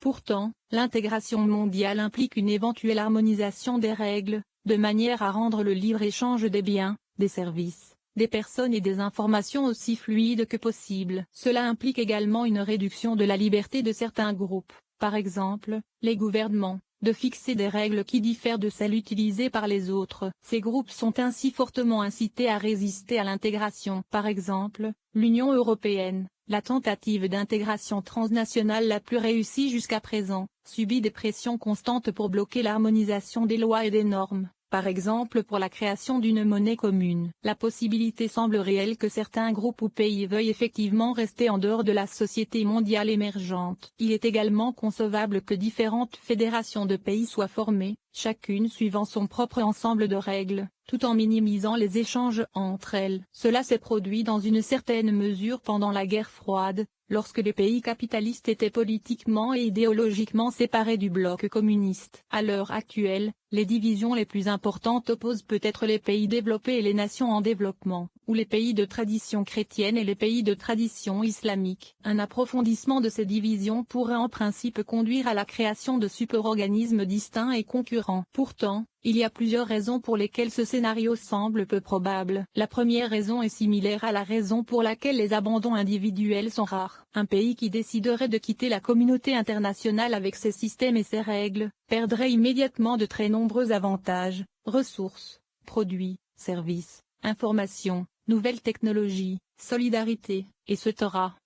Pourtant, l'intégration mondiale implique une éventuelle harmonisation des règles, de manière à rendre le libre-échange des biens, des services, des personnes et des informations aussi fluide que possible. Cela implique également une réduction de la liberté de certains groupes, par exemple, les gouvernements, de fixer des règles qui diffèrent de celles utilisées par les autres. Ces groupes sont ainsi fortement incités à résister à l'intégration. Par exemple, l'Union européenne, la tentative d'intégration transnationale la plus réussie jusqu'à présent, subit des pressions constantes pour bloquer l'harmonisation des lois et des normes. Par exemple pour la création d'une monnaie commune. La possibilité semble réelle que certains groupes ou pays veuillent effectivement rester en dehors de la société mondiale émergente. Il est également concevable que différentes fédérations de pays soient formées, chacune suivant son propre ensemble de règles, tout en minimisant les échanges entre elles. Cela s'est produit dans une certaine mesure pendant la guerre froide, lorsque les pays capitalistes étaient politiquement et idéologiquement séparés du bloc communiste. À l'heure actuelle, les divisions les plus importantes opposent peut-être les pays développés et les nations en développement, ou les pays de tradition chrétienne et les pays de tradition islamique. Un approfondissement de ces divisions pourrait en principe conduire à la création de superorganismes distincts et concurrents. Pourtant, il y a plusieurs raisons pour lesquelles ce scénario semble peu probable. La première raison est similaire à la raison pour laquelle les abandons individuels sont rares. Un pays qui déciderait de quitter la communauté internationale avec ses systèmes et ses règles, perdrait immédiatement de très nombreux avantages, ressources, produits, services, informations, nouvelles technologies, solidarité, etc.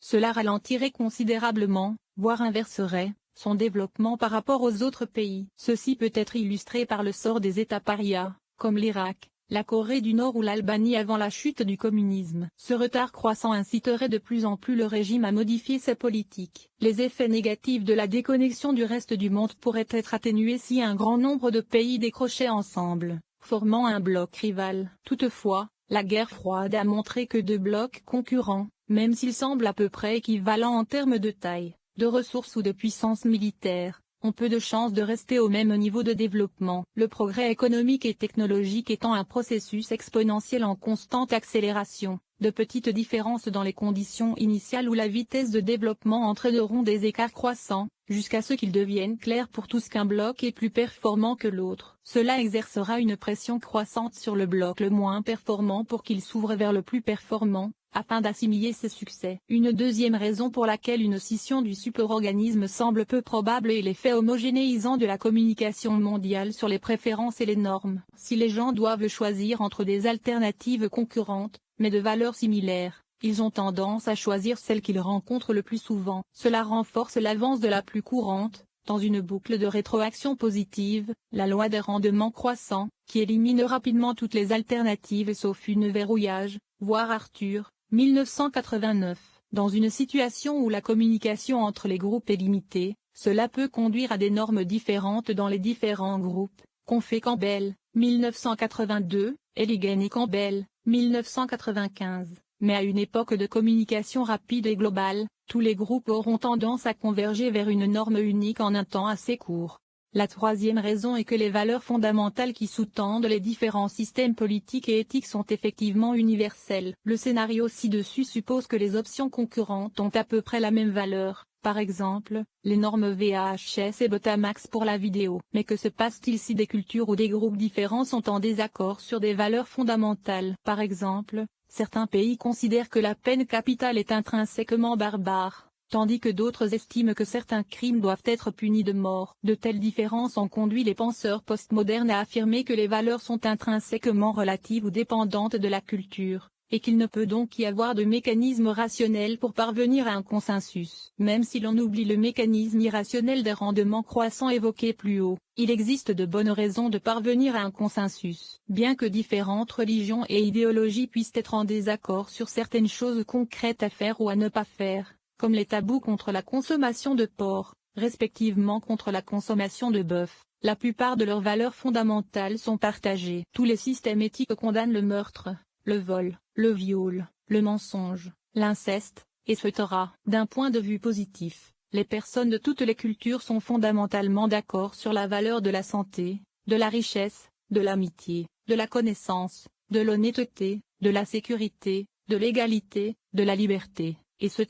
Cela ralentirait considérablement, voire inverserait, son développement par rapport aux autres pays. Ceci peut être illustré par le sort des États parias, comme l'Irak, la Corée du Nord ou l'Albanie avant la chute du communisme. Ce retard croissant inciterait de plus en plus le régime à modifier ses politiques. Les effets négatifs de la déconnexion du reste du monde pourraient être atténués si un grand nombre de pays décrochaient ensemble, formant un bloc rival. Toutefois, la guerre froide a montré que deux blocs concurrents, même s'ils semblent à peu près équivalents en termes de taille, de ressources ou de puissance militaire, ont peu de chances de rester au même niveau de développement. Le progrès économique et technologique étant un processus exponentiel en constante accélération, de petites différences dans les conditions initiales ou la vitesse de développement entraîneront des écarts croissants, jusqu'à ce qu'il devienne clair pour tous qu'un bloc est plus performant que l'autre. Cela exercera une pression croissante sur le bloc le moins performant pour qu'il s'ouvre vers le plus performant, afin d'assimiler ses succès. Une deuxième raison pour laquelle une scission du superorganisme semble peu probable est l'effet homogénéisant de la communication mondiale sur les préférences et les normes. Si les gens doivent choisir entre des alternatives concurrentes, mais de valeurs similaires, ils ont tendance à choisir celle qu'ils rencontrent le plus souvent. Cela renforce l'avance de la plus courante, dans une boucle de rétroaction positive, la loi des rendements croissants, qui élimine rapidement toutes les alternatives sauf une verrouillage, voir Arthur, 1989. Dans une situation où la communication entre les groupes est limitée, cela peut conduire à des normes différentes dans les différents groupes. Confé-Campbell, 1982, Eligen et Campbell, 1995. Mais à une époque de communication rapide et globale, tous les groupes auront tendance à converger vers une norme unique en un temps assez court. La troisième raison est que les valeurs fondamentales qui sous-tendent les différents systèmes politiques et éthiques sont effectivement universelles. Le scénario ci-dessus suppose que les options concurrentes ont à peu près la même valeur, par exemple, les normes VHS et Betamax pour la vidéo. Mais que se passe-t-il si des cultures ou des groupes différents sont en désaccord sur des valeurs fondamentales? Par exemple, certains pays considèrent que la peine capitale est intrinsèquement barbare, tandis que d'autres estiment que certains crimes doivent être punis de mort. De telles différences ont conduit les penseurs postmodernes à affirmer que les valeurs sont intrinsèquement relatives ou dépendantes de la culture, et qu'il ne peut donc y avoir de mécanisme rationnel pour parvenir à un consensus. Même si l'on oublie le mécanisme irrationnel des rendements croissants évoqué plus haut, il existe de bonnes raisons de parvenir à un consensus. Bien que différentes religions et idéologies puissent être en désaccord sur certaines choses concrètes à faire ou à ne pas faire, comme les tabous contre la consommation de porc, respectivement contre la consommation de bœuf, la plupart de leurs valeurs fondamentales sont partagées. Tous les systèmes éthiques condamnent le meurtre, le vol, le viol, le mensonge, l'inceste, etc. D'un point de vue positif, les personnes de toutes les cultures sont fondamentalement d'accord sur la valeur de la santé, de la richesse, de l'amitié, de la connaissance, de l'honnêteté, de la sécurité, de l'égalité, de la liberté, etc.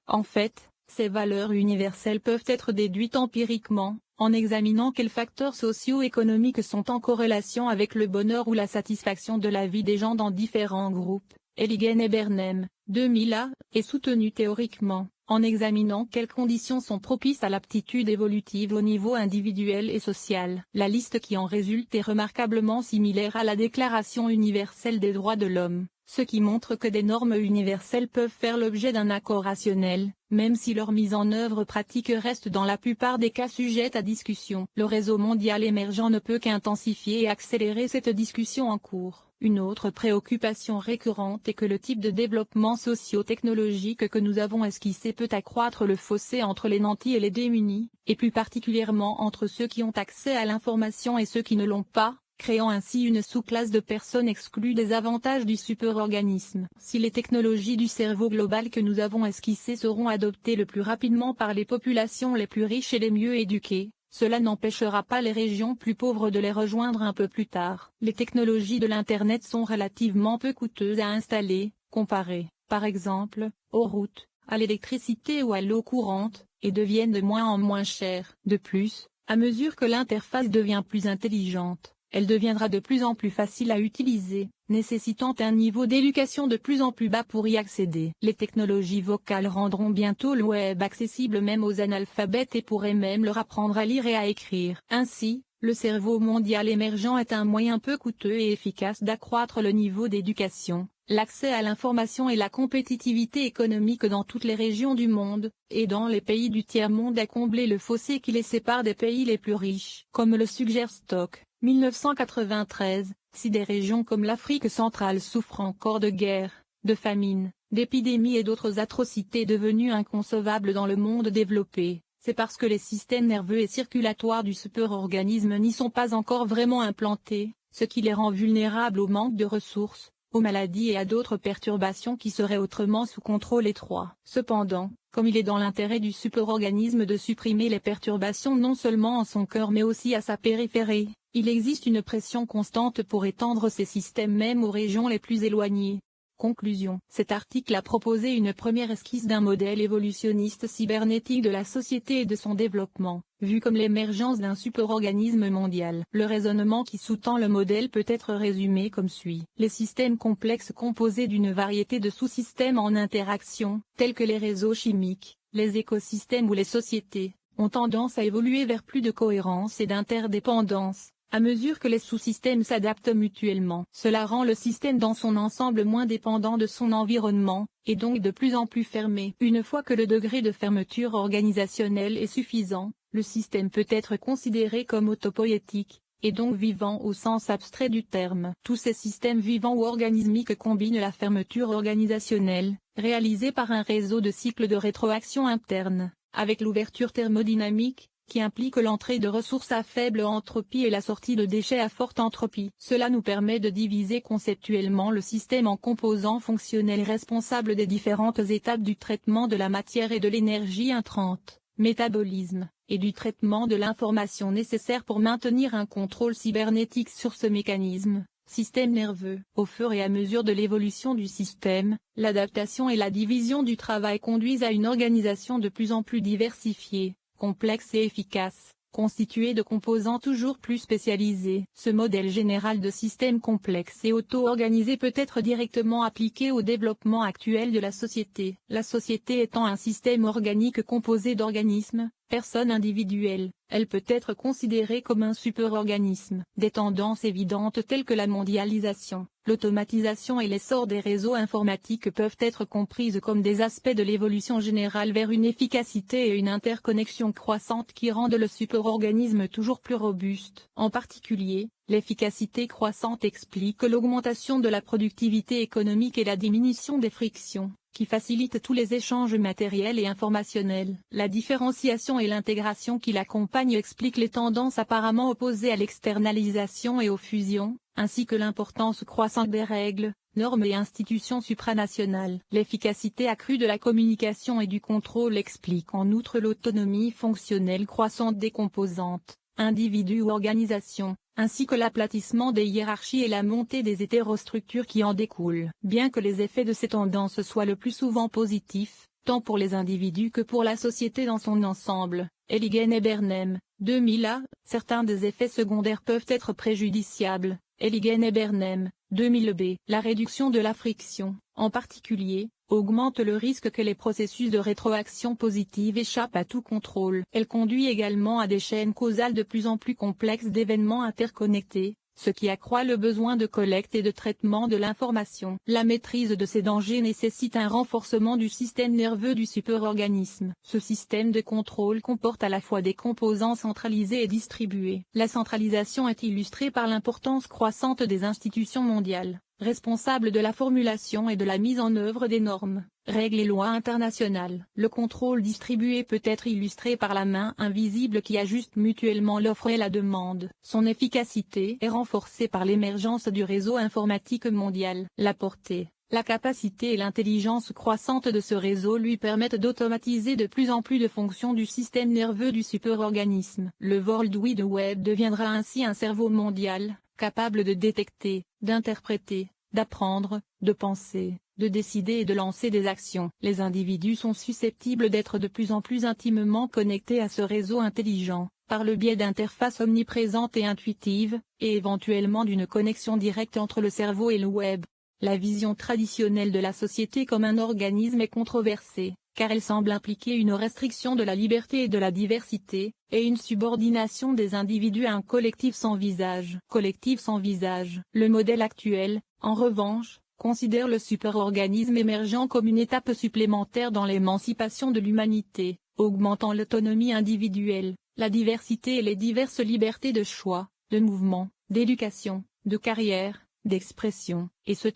En fait, Ces valeurs universelles peuvent être déduites empiriquement, en examinant quels facteurs socio-économiques sont en corrélation avec le bonheur ou la satisfaction de la vie des gens dans différents groupes. Eligen et Bernheim, 2000 est soutenu théoriquement, en examinant quelles conditions sont propices à l'aptitude évolutive au niveau individuel et social. La liste qui en résulte est remarquablement similaire à la Déclaration universelle des droits de l'homme, ce qui montre que des normes universelles peuvent faire l'objet d'un accord rationnel, même si leur mise en œuvre pratique reste dans la plupart des cas sujette à discussion. Le réseau mondial émergent ne peut qu'intensifier et accélérer cette discussion en cours. Une autre préoccupation récurrente est que le type de développement socio-technologique que nous avons esquissé peut accroître le fossé entre les nantis et les démunis, et plus particulièrement entre ceux qui ont accès à l'information et ceux qui ne l'ont pas, créant ainsi une sous-classe de personnes exclues des avantages du superorganisme. Si les technologies du cerveau global que nous avons esquissées seront adoptées le plus rapidement par les populations les plus riches et les mieux éduquées, cela n'empêchera pas les régions plus pauvres de les rejoindre un peu plus tard. Les technologies de l'Internet sont relativement peu coûteuses à installer, comparées, par exemple, aux routes, à l'électricité ou à l'eau courante, et deviennent de moins en moins chères. De plus, à mesure que l'interface devient plus intelligente, elle deviendra de plus en plus facile à utiliser, nécessitant un niveau d'éducation de plus en plus bas pour y accéder. Les technologies vocales rendront bientôt le web accessible même aux analphabètes et pourraient même leur apprendre à lire et à écrire. Ainsi, le cerveau mondial émergent est un moyen peu coûteux et efficace d'accroître le niveau d'éducation, l'accès à l'information et la compétitivité économique dans toutes les régions du monde, et dans les pays du tiers-monde à combler le fossé qui les sépare des pays les plus riches. Comme le suggère Stock, 1993, si des régions comme l'Afrique centrale souffrent encore de guerres, de famines, d'épidémies et d'autres atrocités devenues inconcevables dans le monde développé, c'est parce que les systèmes nerveux et circulatoires du superorganisme n'y sont pas encore vraiment implantés, ce qui les rend vulnérables au manque de ressources, aux maladies et à d'autres perturbations qui seraient autrement sous contrôle étroit. Cependant, comme il est dans l'intérêt du superorganisme de supprimer les perturbations non seulement en son cœur mais aussi à sa périphérie, il existe une pression constante pour étendre ces systèmes même aux régions les plus éloignées. Conclusion. Cet article a proposé une première esquisse d'un modèle évolutionniste cybernétique de la société et de son développement, vu comme l'émergence d'un superorganisme mondial. Le raisonnement qui sous-tend le modèle peut être résumé comme suit. Les systèmes complexes composés d'une variété de sous-systèmes en interaction, tels que les réseaux chimiques, les écosystèmes ou les sociétés, ont tendance à évoluer vers plus de cohérence et d'interdépendance, à mesure que les sous-systèmes s'adaptent mutuellement. Cela rend le système dans son ensemble moins dépendant de son environnement, et donc de plus en plus fermé. Une fois que le degré de fermeture organisationnelle est suffisant, le système peut être considéré comme autopoïétique, et donc vivant au sens abstrait du terme. Tous ces systèmes vivants ou organismiques combinent la fermeture organisationnelle, réalisée par un réseau de cycles de rétroaction interne, avec l'ouverture thermodynamique, qui implique l'entrée de ressources à faible entropie et la sortie de déchets à forte entropie. Cela nous permet de diviser conceptuellement le système en composants fonctionnels responsables des différentes étapes du traitement de la matière et de l'énergie intrante, métabolisme, et du traitement de l'information nécessaire pour maintenir un contrôle cybernétique sur ce mécanisme. Système nerveux. Au fur et à mesure de l'évolution du système, l'adaptation et la division du travail conduisent à une organisation de plus en plus diversifiée, complexe et efficace, constitué de composants toujours plus spécialisés. Ce modèle général de système complexe et auto-organisé peut être directement appliqué au développement actuel de la société. La société étant un système organique composé d'organismes, personnes individuelles, elle peut être considérée comme un superorganisme. Des tendances évidentes telles que la mondialisation, l'automatisation et l'essor des réseaux informatiques peuvent être comprises comme des aspects de l'évolution générale vers une efficacité et une interconnexion croissante qui rendent le superorganisme toujours plus robuste. En particulier, l'efficacité croissante explique l'augmentation de la productivité économique et la diminution des frictions, qui facilitent tous les échanges matériels et informationnels. La différenciation et l'intégration qui l'accompagnent expliquent les tendances apparemment opposées à l'externalisation et aux fusions, ainsi que l'importance croissante des règles, normes et institutions supranationales. L'efficacité accrue de la communication et du contrôle explique en outre l'autonomie fonctionnelle croissante des composantes, individus ou organisations, ainsi que l'aplatissement des hiérarchies et la montée des hétérostructures qui en découlent. Bien que les effets de ces tendances soient le plus souvent positifs, tant pour les individus que pour la société dans son ensemble. Eligen et Bernheim, 2000 certains des effets secondaires peuvent être préjudiciables. Eligen et Bernheim, 2000 La réduction de la friction, en particulier, augmente le risque que les processus de rétroaction positive échappent à tout contrôle. Elle conduit également à des chaînes causales de plus en plus complexes d'événements interconnectés, ce qui accroît le besoin de collecte et de traitement de l'information. La maîtrise de ces dangers nécessite un renforcement du système nerveux du superorganisme. Ce système de contrôle comporte à la fois des composants centralisés et distribués. La centralisation est illustrée par l'importance croissante des institutions mondiales, responsables de la formulation et de la mise en œuvre des normes, règles et lois internationales. Le contrôle distribué peut être illustré par la main invisible qui ajuste mutuellement l'offre et la demande. Son efficacité est renforcée par l'émergence du réseau informatique mondial. La portée, la capacité et l'intelligence croissante de ce réseau lui permettent d'automatiser de plus en plus de fonctions du système nerveux du superorganisme. Le World Wide Web deviendra ainsi un cerveau mondial, capable de détecter, d'interpréter, d'apprendre, de penser, de décider et de lancer des actions. Les individus sont susceptibles d'être de plus en plus intimement connectés à ce réseau intelligent, par le biais d'interfaces omniprésentes et intuitives, et éventuellement d'une connexion directe entre le cerveau et le web. La vision traditionnelle de la société comme un organisme est controversée, car elle semble impliquer une restriction de la liberté et de la diversité, et une subordination des individus à un collectif sans visage. Collectif sans visage. Le modèle actuel, en revanche, considère le superorganisme émergent comme une étape supplémentaire dans l'émancipation de l'humanité, augmentant l'autonomie individuelle, la diversité et les diverses libertés de choix, de mouvement, d'éducation, de carrière, d'expression, et ce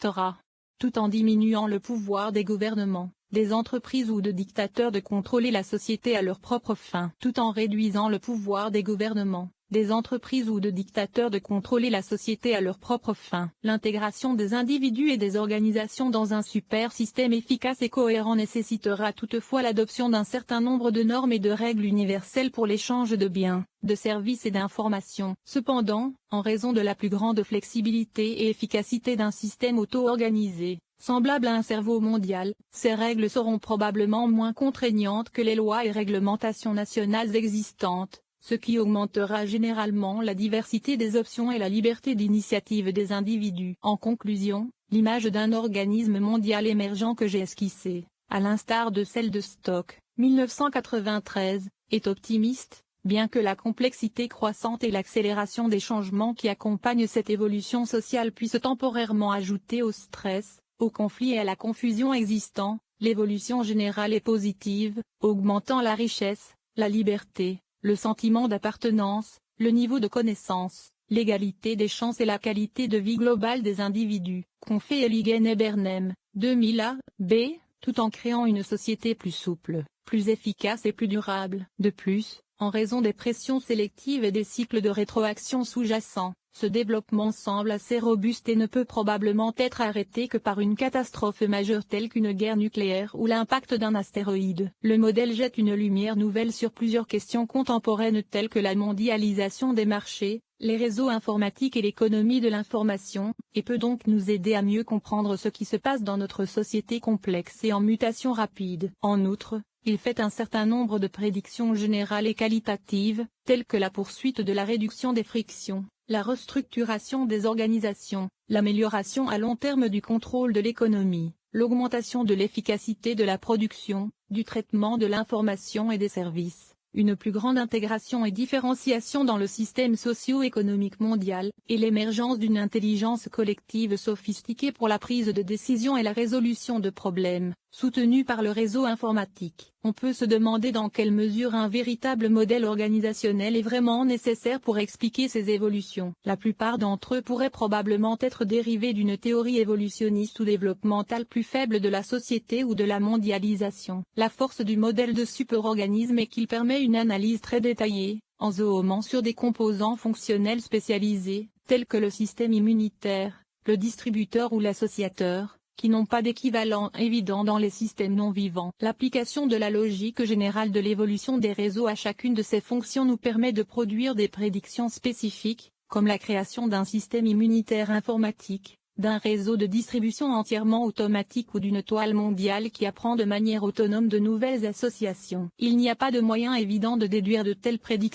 tout en diminuant le pouvoir des gouvernements, des entreprises ou de dictateurs de contrôler la société à leurs propres fins. Tout en réduisant le pouvoir des gouvernements, des entreprises ou de dictateurs de contrôler la société à leurs propres fins. L'intégration des individus et des organisations dans un super système efficace et cohérent nécessitera toutefois l'adoption d'un certain nombre de normes et de règles universelles pour l'échange de biens, de services et d'informations. Cependant, en raison de la plus grande flexibilité et efficacité d'un système auto-organisé, semblable à un cerveau mondial, ces règles seront probablement moins contraignantes que les lois et réglementations nationales existantes, ce qui augmentera généralement la diversité des options et la liberté d'initiative des individus. En conclusion, l'image d'un organisme mondial émergent que j'ai esquissée, à l'instar de celle de Stock, 1993, est optimiste, bien que la complexité croissante et l'accélération des changements qui accompagnent cette évolution sociale puissent temporairement ajouter au stress, au conflit et à la confusion existants. L'évolution générale est positive, augmentant la richesse, la liberté, le sentiment d'appartenance, le niveau de connaissance, l'égalité des chances et la qualité de vie globale des individus. Confé Eligen et Bernheim, 2000 tout en créant une société plus souple, plus efficace et plus durable. De plus, en raison des pressions sélectives et des cycles de rétroaction sous-jacents, ce développement semble assez robuste et ne peut probablement être arrêté que par une catastrophe majeure telle qu'une guerre nucléaire ou l'impact d'un astéroïde. Le modèle jette une lumière nouvelle sur plusieurs questions contemporaines telles que la mondialisation des marchés, les réseaux informatiques et l'économie de l'information, et peut donc nous aider à mieux comprendre ce qui se passe dans notre société complexe et en mutation rapide. En outre, il fait un certain nombre de prédictions générales et qualitatives, telles que la poursuite de la réduction des frictions, la restructuration des organisations, l'amélioration à long terme du contrôle de l'économie, l'augmentation de l'efficacité de la production, du traitement de l'information et des services, une plus grande intégration et différenciation dans le système socio-économique mondial, et l'émergence d'une intelligence collective sophistiquée pour la prise de décision et la résolution de problèmes, soutenue par le réseau informatique. On peut se demander dans quelle mesure un véritable modèle organisationnel est vraiment nécessaire pour expliquer ces évolutions. La plupart d'entre eux pourraient probablement être dérivés d'une théorie évolutionniste ou développementale plus faible de la société ou de la mondialisation. La force du modèle de superorganisme est qu'il permet une analyse très détaillée, en zoomant sur des composants fonctionnels spécialisés, tels que le système immunitaire, le distributeur ou l'associateur, qui n'ont pas d'équivalent évident dans les systèmes non vivants. L'application de la logique générale de l'évolution des réseaux à chacune de ces fonctions nous permet de produire des prédictions spécifiques, comme la création d'un système immunitaire informatique, d'un réseau de distribution entièrement automatique ou d'une toile mondiale qui apprend de manière autonome de nouvelles associations. Il n'y a pas de moyen évident de déduire de telles prédictions.